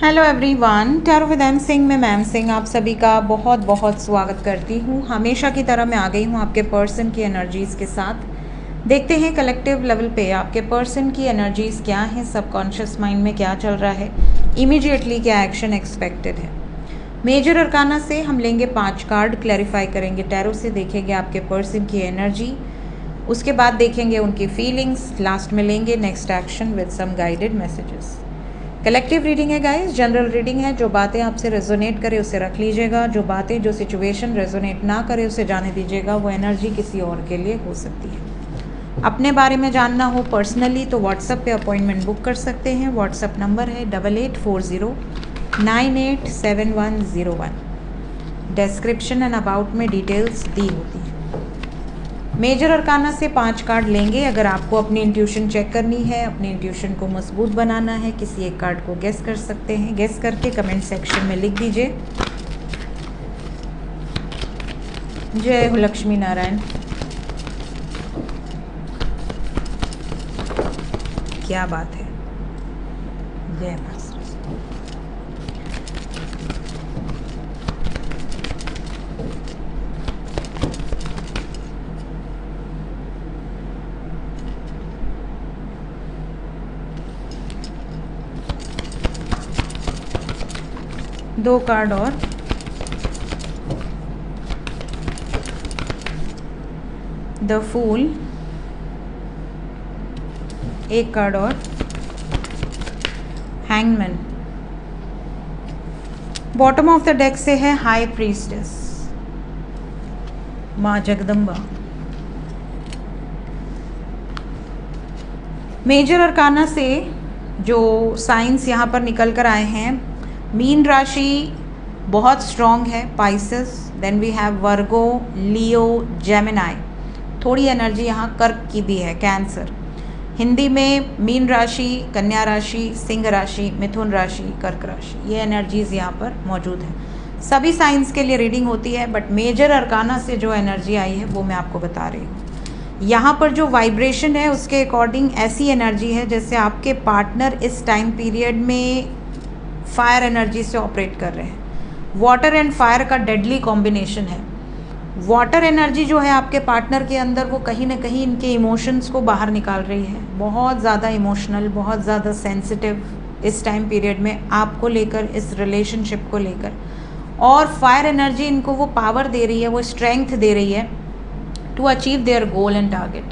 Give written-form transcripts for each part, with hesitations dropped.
Hello everyone, tarot with M Singh में ma'am Singh आप सभी का बहुत बहुत स्वागत करती हूँ। हमेशा की तरह मैं आ गई हूँ आपके पर्सन की एनर्जीज़ के साथ। देखते हैं कलेक्टिव लेवल पे आपके पर्सन की एनर्जीज़ क्या हैं, सबकॉन्शियस माइंड में क्या चल रहा है, इमीडिएटली क्या एक्शन एक्सपेक्टेड है। मेजर अरकाना से हम लेंगे 5 कार्ड, क्लैरिफाई करेंगे टैरो से, देखेंगे आपके पर्सन की एनर्जी, उसके बाद देखेंगे उनकी फीलिंग्स, लास्ट में लेंगे next action with some guided messages. Collective reading है गाइस, जनरल रीडिंग है। जो बातें आपसे रेजोनेट करे उसे रख लीजिएगा, जो बातें जो सिचुएशन रेजोनेट ना करे उसे जाने दीजिएगा। वो एनर्जी किसी और के लिए हो सकती है। अपने बारे में जानना हो पर्सनली तो व्हाट्सएप पे अपॉइंटमेंट बुक कर सकते हैं। व्हाट्सएप नंबर है 8840987101। डिस्क्रिप्शन एंड अबाउट में डिटेल्स दी होती है। मेजर अरकाना से 5 कार्ड लेंगे। अगर आपको अपनी इंट्यूशन चेक करनी है, अपनी इंट्यूशन को मजबूत बनाना है, किसी एक कार्ड को गेस कर सकते हैं। गेस करके कमेंट सेक्शन में लिख दीजिए। जय हो लक्ष्मी नारायण। क्या बात है, जय माता। 2 कार्ड और द फूल, 1 कार्ड और hangman. Bottom of the deck से है हाई प्रीस्टेस, माँ जगदम्बा। मेजर अरकाना से जो साइंस यहाँ पर निकल कर आए हैं, मीन राशि बहुत स्ट्रॉन्ग है, Pisces, then we have Virgo, Leo, Gemini. थोड़ी एनर्जी यहाँ कर्क की भी है, कैंसर। हिंदी में मीन राशि, कन्या राशि, सिंह राशि, मिथुन राशि, कर्क राशि, ये एनर्जीज यहाँ पर मौजूद है। सभी साइंस के लिए रीडिंग होती है, बट मेजर अरकाना से जो एनर्जी आई है वो मैं आपको बता रही हूँ। यहाँ पर जो वाइब्रेशन है उसके अकॉर्डिंग ऐसी एनर्जी है जैसे आपके पार्टनर इस टाइम पीरियड में फायर एनर्जी से ऑपरेट कर रहे हैं। वाटर एंड फायर का डेडली कॉम्बिनेशन है। वाटर एनर्जी जो है आपके पार्टनर के अंदर, वो कहीं ना कहीं इनके इमोशंस को बाहर निकाल रही है। बहुत ज़्यादा इमोशनल, बहुत ज़्यादा सेंसिटिव इस टाइम पीरियड में आपको लेकर, इस रिलेशनशिप को लेकर। और फायर एनर्जी इनको वो पावर दे रही है, वो स्ट्रेंथ दे रही है to achieve their goal and target.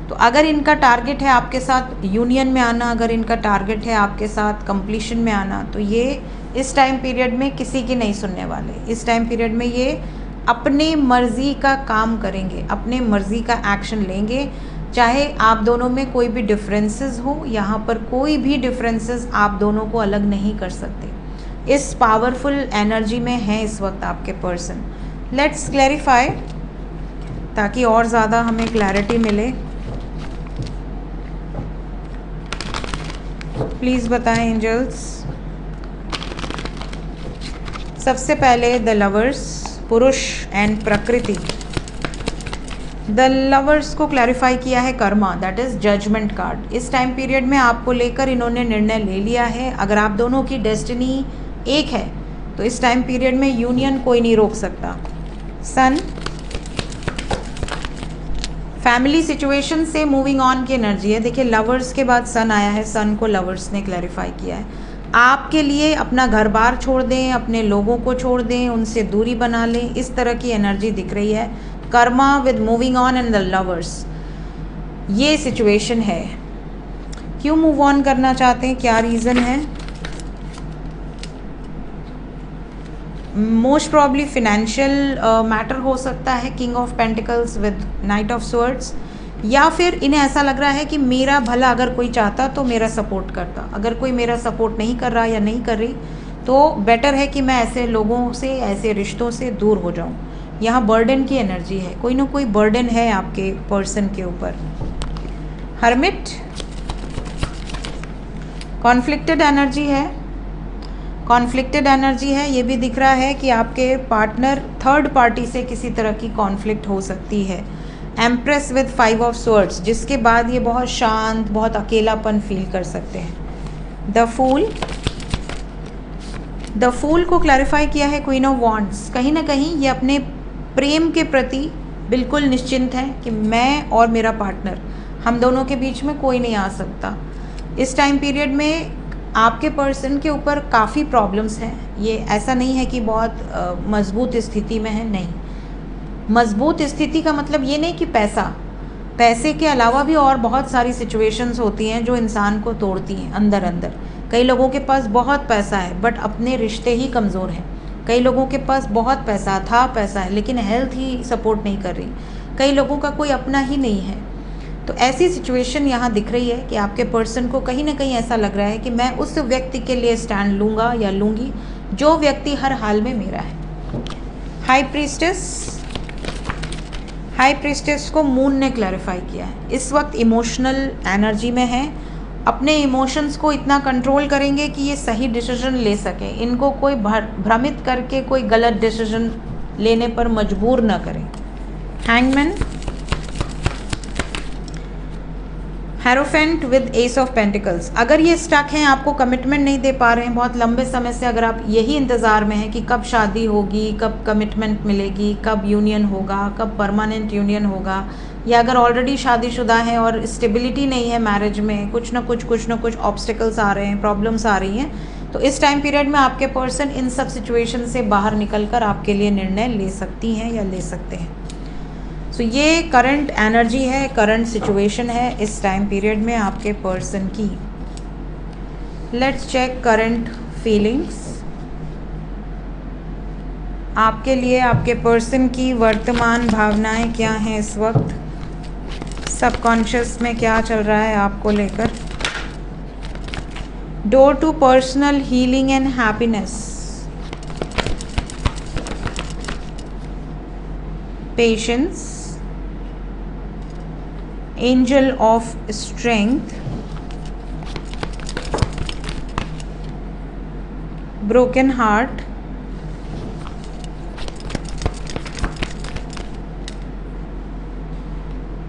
तो अगर इनका टारगेट है आपके साथ यूनियन में आना, अगर इनका टारगेट है आपके साथ कंप्लीशन में आना, तो ये इस टाइम पीरियड में किसी की नहीं सुनने वाले। इस टाइम पीरियड में ये अपने मर्जी का काम करेंगे, अपने मर्जी का एक्शन लेंगे। चाहे आप दोनों में कोई भी डिफरेंसेस हो, यहाँ पर कोई भी डिफरेंसेस आप दोनों को अलग नहीं कर सकते। इस पावरफुल एनर्जी में है इस वक्त आपके पर्सन। लेट्स क्लैरिफाई, ताकि और ज़्यादा हमें क्लैरिटी मिले। प्लीज़ बताएं एंजल्स। सबसे पहले द लवर्स, पुरुष एंड प्रकृति। द लवर्स को क्लैरिफाई किया है karma, that is judgement card. इस टाइम पीरियड में आपको लेकर इन्होंने निर्णय ले लिया है। अगर आप दोनों की डेस्टिनी एक है तो इस टाइम पीरियड में यूनियन कोई नहीं रोक सकता। सन, फैमिली सिचुएशन से मूविंग ऑन की एनर्जी है। देखिए लवर्स के बाद सन आया है, सन को लवर्स ने क्लैरिफाई किया है। आपके लिए अपना घर बार छोड़ दें, अपने लोगों को छोड़ दें, उनसे दूरी बना लें, इस तरह की एनर्जी दिख रही है। Karma with moving on and the lovers, ये सिचुएशन है। क्यों मूव ऑन करना चाहते हैं, क्या रीज़न है? मोस्ट प्रॉब्ली फिनेंशियल मैटर हो सकता है, king of pentacles with night of swords. या फिर इन्हें ऐसा लग रहा है कि मेरा भला अगर कोई चाहता तो मेरा सपोर्ट करता, अगर कोई मेरा सपोर्ट नहीं कर रहा या नहीं कर रही तो बेटर है कि मैं ऐसे लोगों से, ऐसे रिश्तों से दूर हो जाऊं। यहाँ बर्डन की एनर्जी है, कोई ना कोई बर्डन है आपके पर्सन के ऊपर। हर्मिट, कॉन्फ्लिक्टेड एनर्जी है, कॉन्फ्लिक्टेड एनर्जी है। ये भी दिख रहा है कि आपके पार्टनर थर्ड पार्टी से किसी तरह की कॉन्फ्लिक्ट हो सकती है। एम्प्रेस विद 5 ऑफ स्वर्ड्स, जिसके बाद ये बहुत शांत, बहुत अकेलापन फील कर सकते हैं। द फूल, द फूल को क्लैरिफाई किया है क्वीन ऑफ वॉन्ड्स। कहीं ना कहीं ये अपने प्रेम के प्रति बिल्कुल निश्चिंत है कि मैं और मेरा पार्टनर, हम दोनों के बीच में कोई नहीं आ सकता। इस टाइम पीरियड में आपके पर्सन के ऊपर काफ़ी प्रॉब्लम्स हैं। ये ऐसा नहीं है कि बहुत मजबूत स्थिति में है, नहीं। मजबूत स्थिति का मतलब ये नहीं कि पैसे के अलावा भी और बहुत सारी सिचुएशंस होती हैं जो इंसान को तोड़ती हैं अंदर अंदर। कई लोगों के पास बहुत पैसा है बट अपने रिश्ते ही कमज़ोर हैं। कई लोगों के पास बहुत पैसा है लेकिन हेल्थ ही सपोर्ट नहीं कर रही। कई लोगों का कोई अपना ही नहीं है। तो ऐसी सिचुएशन यहाँ दिख रही है कि आपके पर्सन को कहीं ना कहीं ऐसा लग रहा है कि मैं उस व्यक्ति के लिए स्टैंड लूँगा या लूँगी जो व्यक्ति हर हाल में मेरा है। हाई प्रीस्टेस को मून ने क्लैरिफाई किया है। इस वक्त इमोशनल एनर्जी में है, अपने इमोशंस को इतना कंट्रोल करेंगे कि ये सही डिसीजन ले सकें। इनको कोई भ्रमित करके कोई गलत डिसीजन लेने पर मजबूर न करें। Hangman, hierophant with S of pentacles. अगर ये स्टक हैं, आपको कमिटमेंट नहीं दे पा रहे हैं बहुत लंबे समय से, अगर आप यही इंतज़ार में हैं कि कब शादी होगी, कब कमिटमेंट मिलेगी, कब यूनियन होगा, कब परमानेंट यूनियन होगा, या अगर ऑलरेडी शादीशुदा हैं और स्टेबिलिटी नहीं है मैरिज में, कुछ ना कुछ ऑब्स्टिकल्स आ रहे हैं, प्रॉब्लम्स आ रही हैं, तो इस टाइम पीरियड में आपके पर्सन इन सब सिचुएशन से बाहर निकल कर आपके लिए निर्णय ले सकती हैं या ले सकते हैं। तो ये करंट एनर्जी है, करंट सिचुएशन है इस टाइम पीरियड में आपके पर्सन की। Let's check current feelings. आपके लिए आपके पर्सन की वर्तमान भावनाएं क्या हैं इस वक्त, सबकॉन्शियस में क्या चल रहा है आपको लेकर। Door to personal healing and happiness, patience, angel of strength, broken heart,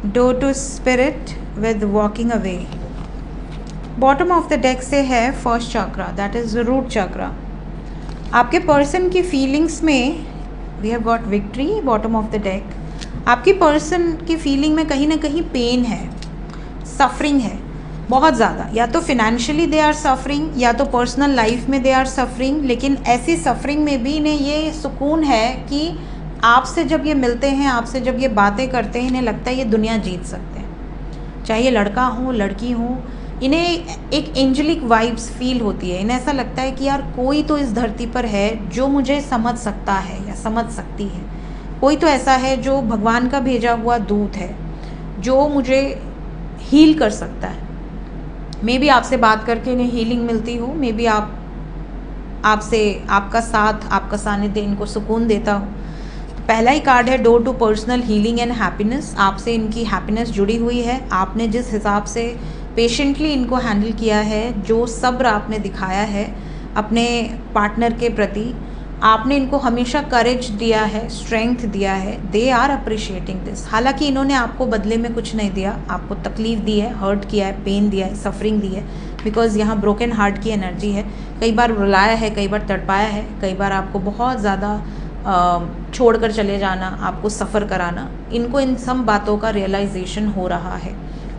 door to spirit with walking away। Bottom of the deck से है first chakra, that is root chakra. आपके पर्सन की फीलिंग्स में we have got victory, bottom of the deck. आपकी person की feeling में कहीं ना कहीं पेन है, सफरिंग है बहुत ज़्यादा, या तो फिनेंशियली दे आर सफरिंग या तो पर्सनल लाइफ में दे आर सफरिंग। लेकिन ऐसी सफरिंग में भी इन्हें ये सुकून है कि आपसे जब ये मिलते हैं, आपसे जब ये बातें करते हैं, इन्हें लगता है ये दुनिया जीत सकते हैं। चाहे ये लड़का हो लड़की हो, इन्हें एक एंजेलिक वाइब्स फील होती है। इन्हें ऐसा लगता है कि यार कोई तो इस धरती पर है जो मुझे समझ सकता है या समझ सकती है। कोई तो ऐसा है जो भगवान का भेजा हुआ दूत है जो मुझे हील कर सकता है। मे बी आपसे बात करके इन्हें हीलिंग मिलती हो, मे बी आपसे आपका साथ, आपका सानिध्य इनको सुकून देता हो। तो पहला ही कार्ड है door to personal healing and happiness. आपसे इनकी हैप्पीनेस जुड़ी हुई है। आपने जिस हिसाब से पेशेंटली इनको हैंडल किया है, जो सब्र आपने दिखाया है अपने पार्टनर के प्रति, आपने इनको हमेशा करेज दिया है, स्ट्रेंथ दिया है, दे आर अप्रिशिएटिंग दिस। हालांकि इन्होंने आपको बदले में कुछ नहीं दिया, आपको तकलीफ़ दी है, हर्ट किया है, पेन दिया है, सफरिंग दी है, बिकॉज यहाँ ब्रोकन हार्ट की एनर्जी है। कई बार रुलाया है, कई बार तड़पाया है, कई बार आपको बहुत ज़्यादा छोड़कर चले जाना, आपको सफ़र कराना, इनको इन सब बातों का रियलाइजेशन हो रहा है।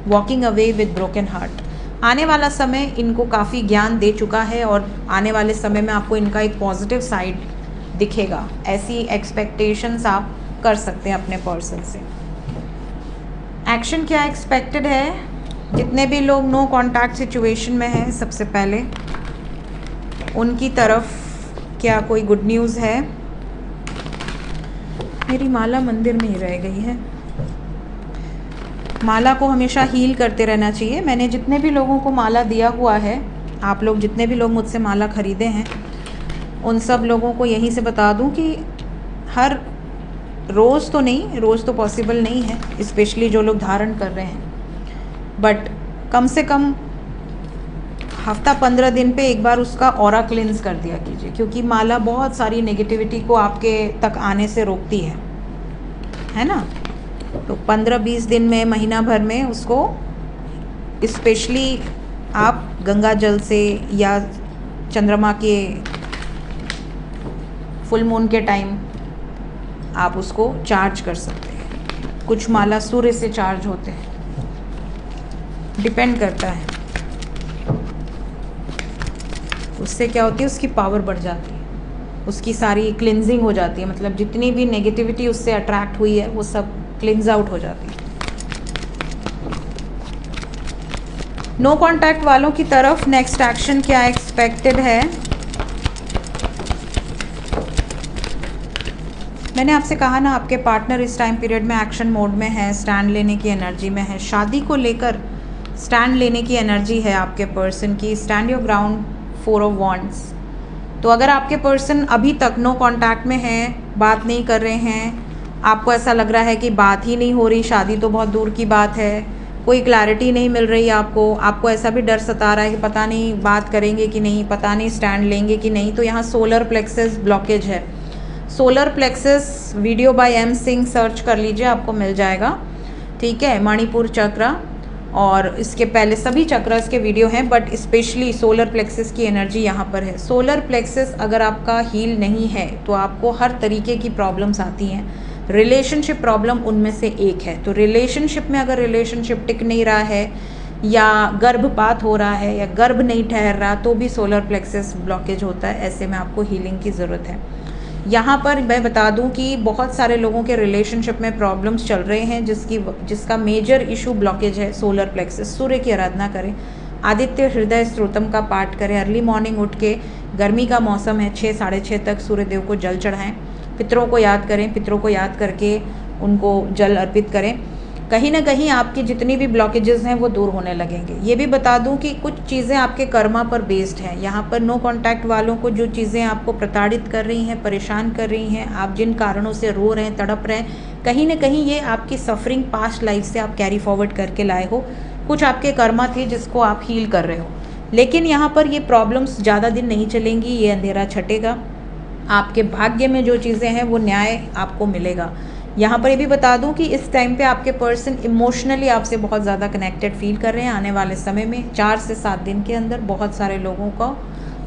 Walking away with broken heart. आने वाला समय इनको काफ़ी ज्ञान दे चुका है और आने वाले समय में आपको इनका एक पॉजिटिव साइड दिखेगा। ऐसी एक्सपेक्टेशंस आप कर सकते हैं अपने पर्सन से। एक्शन क्या एक्सपेक्टेड है? जितने भी लोग नो कॉन्टैक्ट सिचुएशन में हैं, सबसे पहले उनकी तरफ क्या कोई गुड न्यूज़ है? मेरी माला मंदिर में ही रह गई है। माला को हमेशा हील करते रहना चाहिए। मैंने जितने भी लोगों को माला दिया हुआ है, आप लोग जितने भी लोग मुझसे माला ख़रीदे हैं, उन सब लोगों को यहीं से बता दूं कि हर रोज़ तो नहीं, रोज़ तो पॉसिबल नहीं है, स्पेशली जो लोग धारण कर रहे हैं, बट कम से कम हफ्ता 15 दिन पे एक बार उसका ऑरा क्लिंस कर दिया कीजिए, क्योंकि माला बहुत सारी नेगेटिविटी को आपके तक आने से रोकती है ना। तो 15-20 दिन में, महीना भर में उसको स्पेशली आप गंगा जल से या चंद्रमा के फुल मून के टाइम आप उसको चार्ज कर सकते हैं। कुछ माला सूर्य से चार्ज होते हैं, डिपेंड करता है। उससे क्या होती है, उसकी पावर बढ़ जाती है, उसकी सारी क्लिनजिंग हो जाती है, मतलब जितनी भी नेगेटिविटी उससे अट्रैक्ट हुई है वो सब क्लिनज आउट हो जाती है। नो कांटेक्ट वालों की तरफ नेक्स्ट एक्शन क्या एक्सपेक्टेड है? मैंने आपसे कहा ना, आपके पार्टनर इस टाइम पीरियड में एक्शन मोड में है, स्टैंड लेने की एनर्जी में है। शादी को लेकर स्टैंड लेने की एनर्जी है आपके पर्सन की। Stand your ground, 4 of wands. तो अगर आपके पर्सन अभी तक नो कांटेक्ट में है, बात नहीं कर रहे हैं, आपको ऐसा लग रहा है कि बात ही नहीं हो रही, शादी तो बहुत दूर की बात है, कोई क्लैरिटी नहीं मिल रही आपको ऐसा भी डर सता रहा है कि पता नहीं बात करेंगे कि नहीं, पता नहीं स्टैंड लेंगे कि नहीं, तो यहाँ सोलर प्लेक्सस ब्लॉकेज है। Solar plexus video by M Singh search कर लीजिए, आपको मिल जाएगा, ठीक है। मणिपुर चक्र और इसके पहले सभी चक्रस के वीडियो हैं, बट स्पेशली सोलर प्लेक्सस की एनर्जी यहाँ पर है। सोलर प्लेक्सस अगर आपका हील नहीं है तो आपको हर तरीके की प्रॉब्लम्स आती हैं। रिलेशनशिप प्रॉब्लम उनमें से एक है। तो रिलेशनशिप में अगर रिलेशनशिप टिक नहीं रहा है या गर्भपात हो रहा है या गर्भ नहीं ठहर रहा तो भी सोलर प्लेक्सस ब्लॉकेज होता है। ऐसे में आपको हीलिंग की ज़रूरत है। यहाँ पर मैं बता दूं कि बहुत सारे लोगों के रिलेशनशिप में प्रॉब्लम्स चल रहे हैं, जिसका मेजर इशू ब्लॉकेज है सोलर प्लेक्सस। सूर्य की आराधना करें, आदित्य हृदय स्तोत्रम का पाठ करें, अर्ली मॉर्निंग उठ के, गर्मी का मौसम है, 6 साढ़े 6 तक सूर्य देव को जल चढ़ाएं, पितरों को याद करें, पितरों को याद करके उनको जल अर्पित करें। कहीं ना कहीं आपकी जितनी भी ब्लॉकेजेस हैं वो दूर होने लगेंगे। ये भी बता दूं कि कुछ चीज़ें आपके कर्मा पर बेस्ड हैं। यहाँ पर नो कांटेक्ट वालों को जो चीज़ें आपको प्रताड़ित कर रही हैं, परेशान कर रही हैं, आप जिन कारणों से रो रहे हैं, तड़प रहे हैं, कहीं ना कहीं ये आपकी सफरिंग पास्ट लाइफ से आप कैरी फॉरवर्ड करके लाए हो। कुछ आपके कर्मा थे जिसको आप हील कर रहे हो, लेकिन यहाँ पर ये प्रॉब्लम्स ज़्यादा दिन नहीं चलेंगी, ये अंधेरा छटेगा। आपके भाग्य में जो चीज़ें हैं वो न्याय आपको मिलेगा। यहाँ पर ये भी बता दूं कि इस टाइम पे आपके पर्सन इमोशनली आपसे बहुत ज़्यादा कनेक्टेड फील कर रहे हैं। आने वाले समय में 4 से 7 दिन के अंदर बहुत सारे लोगों को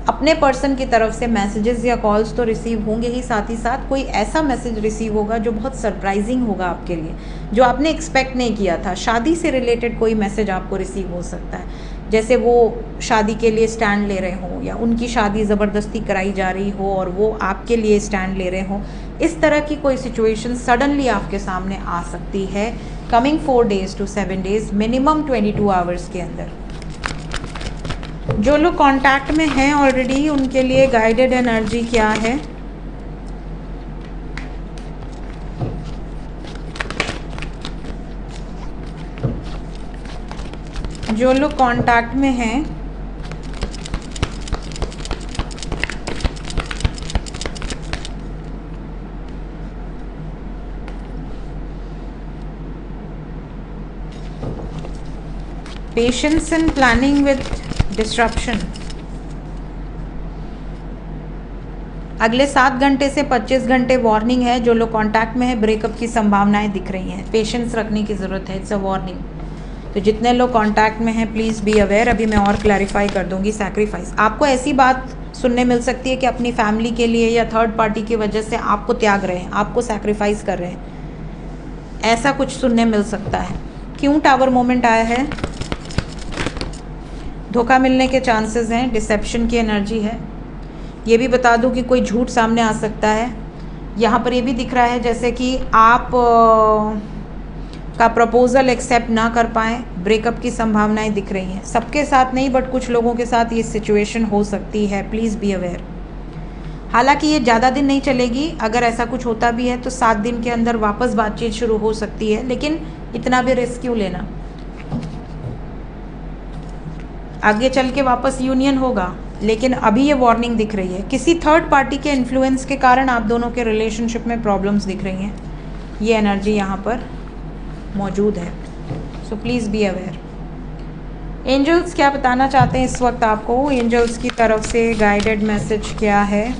अपने पर्सन की तरफ से मैसेजेस या कॉल्स तो रिसीव होंगे ही, साथ ही साथ कोई ऐसा मैसेज रिसीव होगा जो बहुत सरप्राइजिंग होगा आपके लिए, जो आपने एक्सपेक्ट नहीं किया था। शादी से रिलेटेड कोई मैसेज आपको रिसीव हो सकता है, जैसे वो शादी के लिए स्टैंड ले रहे हों या उनकी शादी ज़बरदस्ती कराई जा रही हो और वो आपके लिए स्टैंड ले रहे हों। इस तरह की कोई सिचुएशन सडनली आपके सामने आ सकती है coming 4 days to 7 days, minimum 22 hours के अंदर। जो लोग कांटेक्ट में हैं ऑलरेडी, उनके लिए गाइडेड एनर्जी क्या है? जो लोग कांटेक्ट में हैं patience and planning with disruption, अगले 7 घंटे से 25 घंटे वार्निंग है। जो लोग कांटेक्ट में है, ब्रेकअप की संभावनाएं दिख रही हैं, पेशेंस रखने की ज़रूरत है, इट्स अ वार्निंग। तो जितने लोग कांटेक्ट में हैं प्लीज़ बी अवेयर। अभी मैं और क्लैरिफाई कर दूंगी। सैक्रिफाइस, आपको ऐसी बात सुनने मिल सकती है कि अपनी फैमिली के लिए या थर्ड पार्टी की वजह से आपको त्याग रहे हैं, आपको सैक्रिफाइस कर रहे हैं, ऐसा कुछ सुनने मिल सकता है। क्यों टावर मोमेंट आया है? धोखा मिलने के चांसेस हैं, डिसेप्शन की एनर्जी है। ये भी बता दूं कि कोई झूठ सामने आ सकता है। यहाँ पर ये भी दिख रहा है जैसे कि आप का प्रपोजल एक्सेप्ट ना कर पाएँ, ब्रेकअप की संभावनाएं दिख रही हैं। सबके साथ नहीं, बट कुछ लोगों के साथ ये सिचुएशन हो सकती है, प्लीज़ बी अवेयर। हालांकि ये ज़्यादा दिन नहीं चलेगी, अगर ऐसा कुछ होता भी है तो 7 दिन के अंदर वापस बातचीत शुरू हो सकती है, लेकिन इतना भी रिस्क क्यों लेना, आगे चल के वापस यूनियन होगा। लेकिन अभी ये वार्निंग दिख रही है, किसी थर्ड पार्टी के इन्फ्लुएंस के कारण आप दोनों के रिलेशनशिप में प्रॉब्लम्स दिख रही हैं। ये एनर्जी यहाँ पर मौजूद है, so please be aware. Angels क्या बताना चाहते हैं इस वक्त आपको? एंजल्स की तरफ से गाइडेड मैसेज क्या है?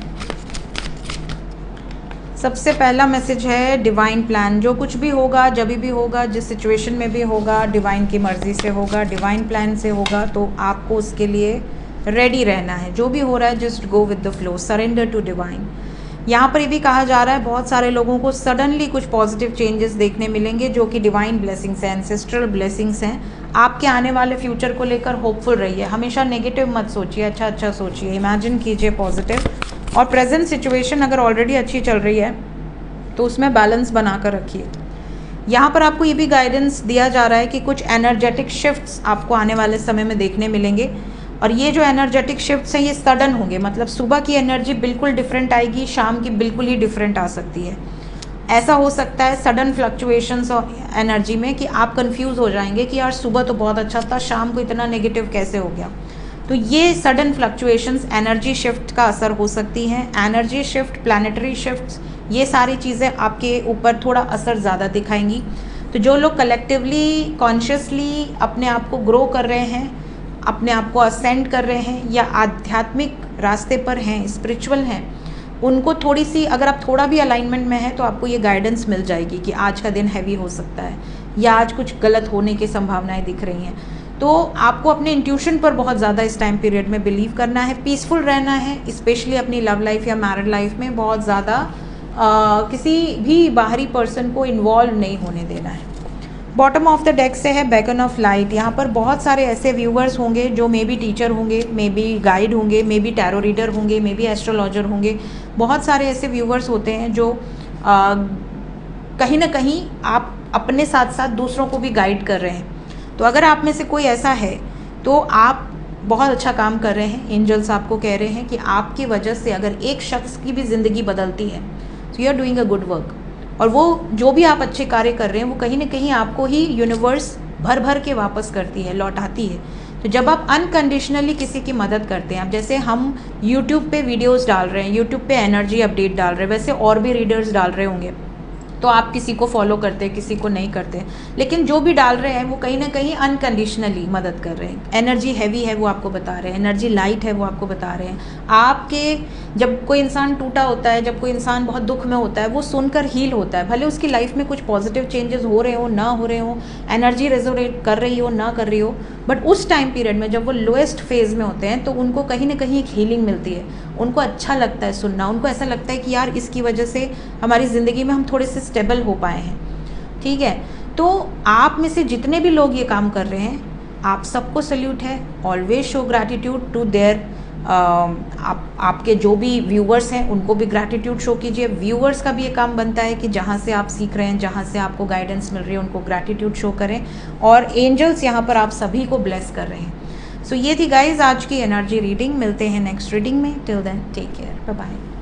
सबसे पहला मैसेज है डिवाइन प्लान। जो कुछ भी होगा, जब भी होगा, जिस सिचुएशन में भी होगा, डिवाइन की मर्ज़ी से होगा, डिवाइन प्लान से होगा, तो आपको उसके लिए रेडी रहना है। जो भी हो रहा है just go with the flow, surrender to divine. यहाँ पर ये भी कहा जा रहा है बहुत सारे लोगों को सडनली कुछ पॉजिटिव चेंजेस देखने मिलेंगे जो कि डिवाइन ब्लेसिंग्स हैं, एंसेस्ट्रल ब्लेसिंग्स हैं। आपके आने वाले फ्यूचर को लेकर होपफुल रहिए, हमेशा नेगेटिव मत सोचिए, अच्छा सोचिए, इमेजिन कीजिए पॉजिटिव। और प्रेजेंट सिचुएशन अगर ऑलरेडी अच्छी चल रही है तो उसमें बैलेंस बना कर रखिए। यहाँ पर आपको ये भी गाइडेंस दिया जा रहा है कि कुछ एनर्जेटिक शिफ्ट्स आपको आने वाले समय में देखने मिलेंगे, और ये जो एनर्जेटिक शिफ्ट्स हैं ये सडन होंगे, मतलब सुबह की एनर्जी बिल्कुल डिफरेंट आएगी, शाम की बिल्कुल ही डिफरेंट आ सकती है। ऐसा हो सकता है सडन फ्लक्चुएशंस एनर्जी में कि आप कंफ्यूज हो जाएंगे कि यार सुबह तो बहुत अच्छा था, शाम को इतना नेगेटिव कैसे हो गया। तो ये सडन फ्लक्चुएशंस एनर्जी शिफ्ट का असर हो सकती हैं। एनर्जी शिफ्ट, प्लानिटरी शिफ्ट्स, ये सारी चीज़ें आपके ऊपर थोड़ा असर ज़्यादा दिखाएंगी। तो जो लोग कलेक्टिवली कॉन्शियसली अपने आप को ग्रो कर रहे हैं, अपने आप को असेंड कर रहे हैं या आध्यात्मिक रास्ते पर हैं, स्पिरिचुअल हैं, उनको थोड़ी सी, अगर आप थोड़ा भी अलाइनमेंट में हैं तो आपको ये गाइडेंस मिल जाएगी कि आज का दिन हैवी हो सकता है या आज कुछ गलत होने की संभावनाएं दिख रही हैं। तो आपको अपने इंट्यूशन पर बहुत ज़्यादा इस टाइम पीरियड में बिलीव करना है, पीसफुल रहना है, स्पेशली अपनी लव लाइफ या मैरिड लाइफ में बहुत ज़्यादा किसी भी बाहरी पर्सन को इन्वॉल्व नहीं होने देना है। बॉटम ऑफ द डेक से है बेकन ऑफ लाइट। यहाँ पर बहुत सारे ऐसे व्यूअर्स होंगे जो मे बी टीचर होंगे, मे बी गाइड होंगे, मे बी टैरो रीडर होंगे, मे बी एस्ट्रोलॉजर होंगे। बहुत सारे ऐसे व्यूअर्स होते हैं जो कहीं ना कहीं आप अपने साथ साथ दूसरों को भी गाइड कर रहे हैं। तो अगर आप में से कोई ऐसा है तो आप बहुत अच्छा काम कर रहे हैं। एंजल्स आपको कह रहे हैं कि आपकी वजह से अगर एक शख्स की भी ज़िंदगी बदलती है तो you are doing a good work. और वो जो भी आप अच्छे कार्य कर रहे हैं वो कहीं ना कहीं आपको ही यूनिवर्स भर भर के वापस करती है, लौटाती है। तो जब आप अनकंडीशनली किसी की मदद करते हैं, अब जैसे हम यूट्यूब पे वीडियोस डाल रहे हैं, यूट्यूब पे एनर्जी अपडेट डाल रहे हैं, वैसे और भी रीडर्स डाल रहे होंगे। तो आप किसी को फॉलो करते हैं, किसी को नहीं करते, लेकिन जो भी डाल रहे हैं वो कहीं ना कहीं अनकंडीशनली मदद कर रहे हैं। एनर्जी हैवी है वो आपको बता रहे हैं, एनर्जी लाइट है वो आपको बता रहे हैं। आपके जब कोई इंसान टूटा होता है, जब कोई इंसान बहुत दुख में होता है, वो सुनकर हील होता है। भले उसकी लाइफ में कुछ पॉजिटिव चेंजेस हो रहे हो ना हो रहे हो, एनर्जी रेजोनेट कर रही हो ना कर रही हो, बट उस टाइम पीरियड में जब वो लोएस्ट फेज में होते हैं तो उनको कहीं ना कहीं एक हीलिंग मिलती है। उनको अच्छा लगता है सुनना, उनको ऐसा लगता है कि यार इसकी वजह से हमारी ज़िंदगी में हम थोड़े से स्टेबल हो पाए हैं। ठीक है, तो आप में से जितने भी लोग ये काम कर रहे हैं, आप सबको सल्यूट है। Always show gratitude to their आपके जो भी व्यूवर्स हैं उनको भी ग्रैटिट्यूड शो कीजिए। व्यूवर्स का भी ये काम बनता है कि जहाँ से आप सीख रहे हैं, जहाँ से आपको गाइडेंस मिल रही है, उनको ग्रैटिट्यूड शो करें। और एंजल्स यहाँ पर आप सभी को ब्लेस कर रहे हैं। सो ये थी गाइज आज की एनर्जी रीडिंग। मिलते हैं नेक्स्ट रीडिंग में। Till then take care, bye bye.